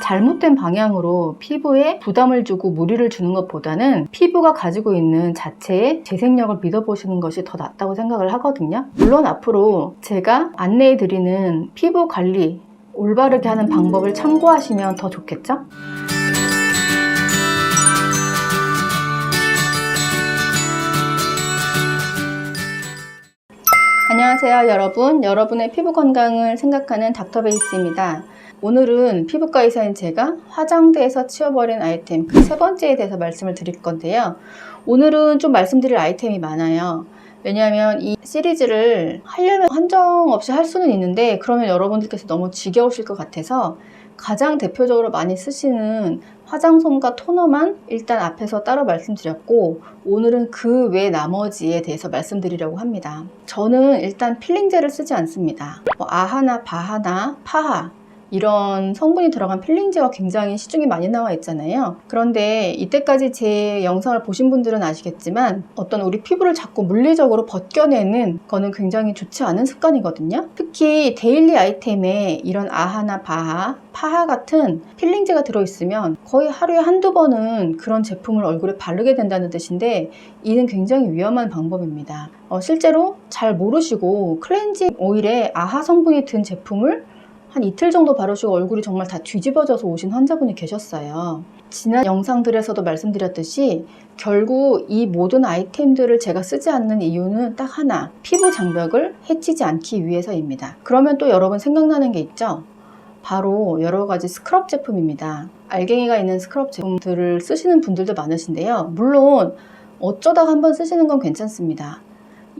잘못된 방향으로 피부에 부담을 주고 무리를 주는 것보다는 피부가 가지고 있는 자체의 재생력을 믿어보시는 것이 더 낫다고 생각을 하거든요. 물론 앞으로 제가 안내해드리는 피부 관리 올바르게 하는 방법을 참고하시면 더 좋겠죠? 안녕하세요 여러분. 여러분의 피부 건강을 생각하는 닥터베이스입니다. 오늘은 피부과 의사인 제가 화장대에서 치워버린 아이템 그 세 번째에 대해서 말씀을 드릴 건데요. 오늘은 좀 말씀드릴 아이템이 많아요. 왜냐하면 이 시리즈를 하려면 한정 없이 할 수는 있는데 그러면 여러분들께서 너무 지겨우실 것 같아서 가장 대표적으로 많이 쓰시는 화장솜과 토너만 일단 앞에서 따로 말씀드렸고, 오늘은 그 외 나머지에 대해서 말씀드리려고 합니다. 저는 일단 필링제를 쓰지 않습니다. 아하나 바하나 파하 이런 성분이 들어간 필링제가 굉장히 시중에 많이 나와 있잖아요. 그런데 이때까지 제 영상을 보신 분들은 아시겠지만 어떤 우리 피부를 자꾸 물리적으로 벗겨내는 거는 굉장히 좋지 않은 습관이거든요. 특히 데일리 아이템에 이런 아하나 바하, 파하 같은 필링제가 들어있으면 거의 하루에 한두 번은 그런 제품을 얼굴에 바르게 된다는 뜻인데, 이는 굉장히 위험한 방법입니다. 실제로 잘 모르시고 클렌징 오일에 아하 성분이 든 제품을 한 이틀 정도 바르시고 얼굴이 정말 다 뒤집어져서 오신 환자분이 계셨어요. 지난 영상들에서도 말씀드렸듯이 결국 이 모든 아이템들을 제가 쓰지 않는 이유는 딱 하나, 피부 장벽을 해치지 않기 위해서입니다. 그러면 또 여러분 생각나는 게 있죠? 바로 여러 가지 스크럽 제품입니다. 알갱이가 있는 스크럽 제품들을 쓰시는 분들도 많으신데요. 물론 어쩌다가 한번 쓰시는 건 괜찮습니다.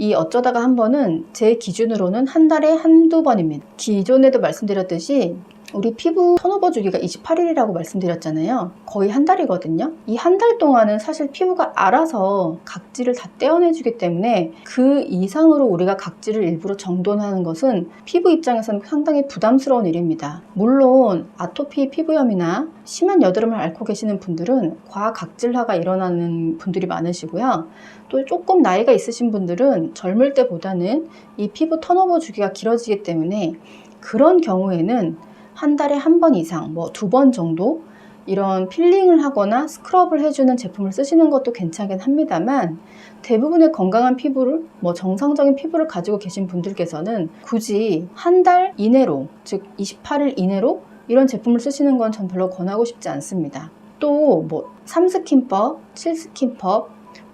이 어쩌다가 한 번은 제 기준으로는 한 달에 한두 번입니다. 기존에도 말씀드렸듯이 우리 피부 턴오버 주기가 28일이라고 말씀드렸잖아요. 거의 한 달이거든요. 이 한 달 동안은 사실 피부가 알아서 각질을 다 떼어내주기 때문에 그 이상으로 우리가 각질을 일부러 정돈하는 것은 피부 입장에서는 상당히 부담스러운 일입니다. 물론 아토피 피부염이나 심한 여드름을 앓고 계시는 분들은 과각질화가 일어나는 분들이 많으시고요. 또 조금 나이가 있으신 분들은 젊을 때보다는 이 피부 턴오버 주기가 길어지기 때문에 그런 경우에는 한 달에 한 번 이상, 두 번 정도 이런 필링을 하거나 스크럽을 해주는 제품을 쓰시는 것도 괜찮긴 합니다만, 대부분의 건강한 피부를, 정상적인 피부를 가지고 계신 분들께서는 굳이 한 달 이내로, 즉 28일 이내로 이런 제품을 쓰시는 건 전 별로 권하고 싶지 않습니다. 또 3스킨법, 7스킨법,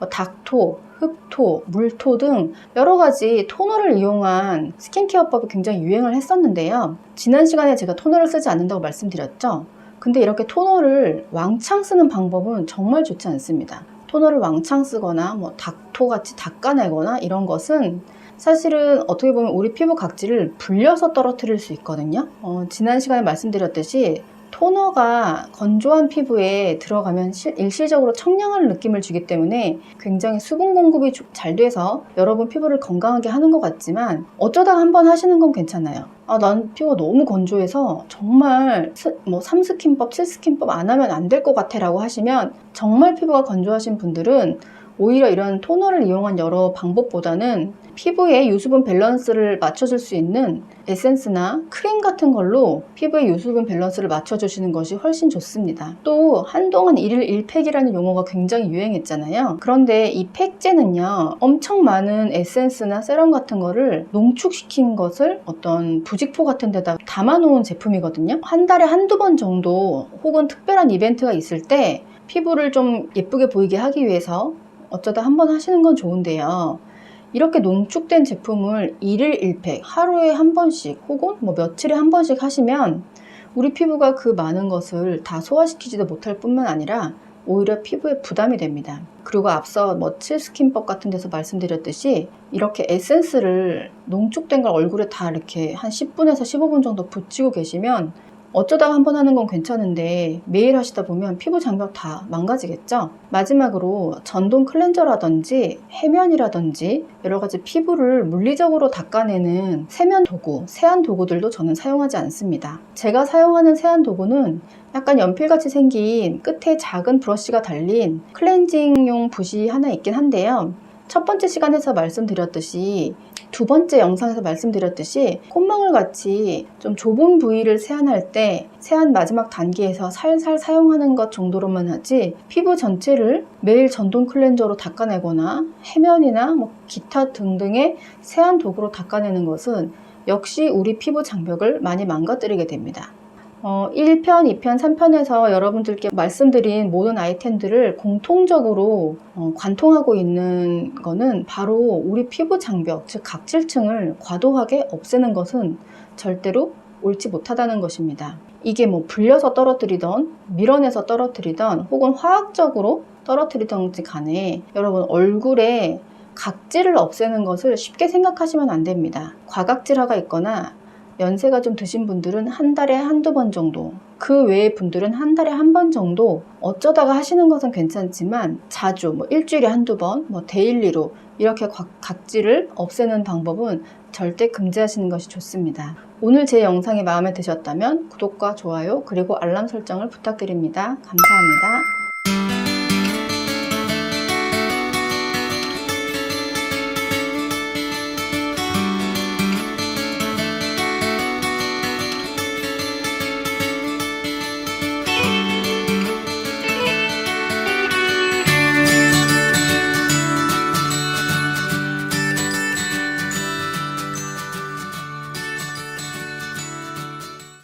닥토, 흑토, 물토 등 여러 가지 토너를 이용한 스킨케어법이 굉장히 유행을 했었는데요. 지난 시간에 제가 토너를 쓰지 않는다고 말씀드렸죠. 근데 이렇게 토너를 왕창 쓰는 방법은 정말 좋지 않습니다. 토너를 왕창 쓰거나 닥토 같이 닦아내거나 이런 것은 사실은 어떻게 보면 우리 피부 각질을 불려서 떨어뜨릴 수 있거든요. 지난 시간에 말씀드렸듯이 토너가 건조한 피부에 들어가면 일시적으로 청량한 느낌을 주기 때문에 굉장히 수분 공급이 잘 돼서 여러분 피부를 건강하게 하는 것 같지만, 어쩌다 한번 하시는 건 괜찮아요. 난 피부가 너무 건조해서 정말 3스킨법, 7스킨법 안 하면 안 될 것 같아 라고 하시면, 정말 피부가 건조하신 분들은 오히려 이런 토너를 이용한 여러 방법보다는 피부의 유수분 밸런스를 맞춰줄 수 있는 에센스나 크림 같은 걸로 피부의 유수분 밸런스를 맞춰주시는 것이 훨씬 좋습니다. 또 한동안 1일 1팩이라는 용어가 굉장히 유행했잖아요. 그런데 이 팩제는요, 엄청 많은 에센스나 세럼 같은 거를 농축시킨 것을 어떤 부직포 같은 데다 담아놓은 제품이거든요. 한 달에 한두 번 정도 혹은 특별한 이벤트가 있을 때 피부를 좀 예쁘게 보이게 하기 위해서 어쩌다 한번 하시는 건 좋은데요. 이렇게 농축된 제품을 1일 1팩, 하루에 한 번씩 혹은 며칠에 한 번씩 하시면 우리 피부가 그 많은 것을 다 소화시키지도 못할 뿐만 아니라 오히려 피부에 부담이 됩니다. 그리고 앞서 7스킨법 같은 데서 말씀드렸듯이 이렇게 에센스를 농축된 걸 얼굴에 다 이렇게 한 10분에서 15분 정도 붙이고 계시면 어쩌다가 한번 하는 건 괜찮은데 매일 하시다 보면 피부 장벽 다 망가지겠죠? 마지막으로 전동 클렌저라든지 해면이라든지 여러 가지 피부를 물리적으로 닦아내는 세면 도구, 세안 도구들도 저는 사용하지 않습니다. 제가 사용하는 세안 도구는 약간 연필같이 생긴 끝에 작은 브러쉬가 달린 클렌징용 붓이 하나 있긴 한데요. 첫 번째 시간에서 말씀드렸듯이, 두 번째 영상에서 말씀드렸듯이 콧망울 같이 좀 좁은 부위를 세안할 때 세안 마지막 단계에서 살살 사용하는 것 정도로만 하지, 피부 전체를 매일 전동 클렌저로 닦아내거나 해면이나 기타 등등의 세안 도구로 닦아내는 것은 역시 우리 피부 장벽을 많이 망가뜨리게 됩니다. 1편, 2편, 3편에서 여러분들께 말씀드린 모든 아이템들을 공통적으로 관통하고 있는 거는 바로 우리 피부 장벽, 즉 각질층을 과도하게 없애는 것은 절대로 옳지 못하다는 것입니다. 이게 불려서 떨어뜨리던, 밀어내서 떨어뜨리던, 혹은 화학적으로 떨어뜨리던지 간에 여러분 얼굴에 각질을 없애는 것을 쉽게 생각하시면 안 됩니다. 과각질화가 있거나 연세가 좀 드신 분들은 한 달에 한두 번 정도, 그 외의 분들은 한 달에 한 번 정도 어쩌다가 하시는 것은 괜찮지만 자주 일주일에 한두 번, 데일리로 이렇게 각질을 없애는 방법은 절대 금지하시는 것이 좋습니다. 오늘 제 영상이 마음에 드셨다면 구독과 좋아요 그리고 알람 설정을 부탁드립니다. 감사합니다.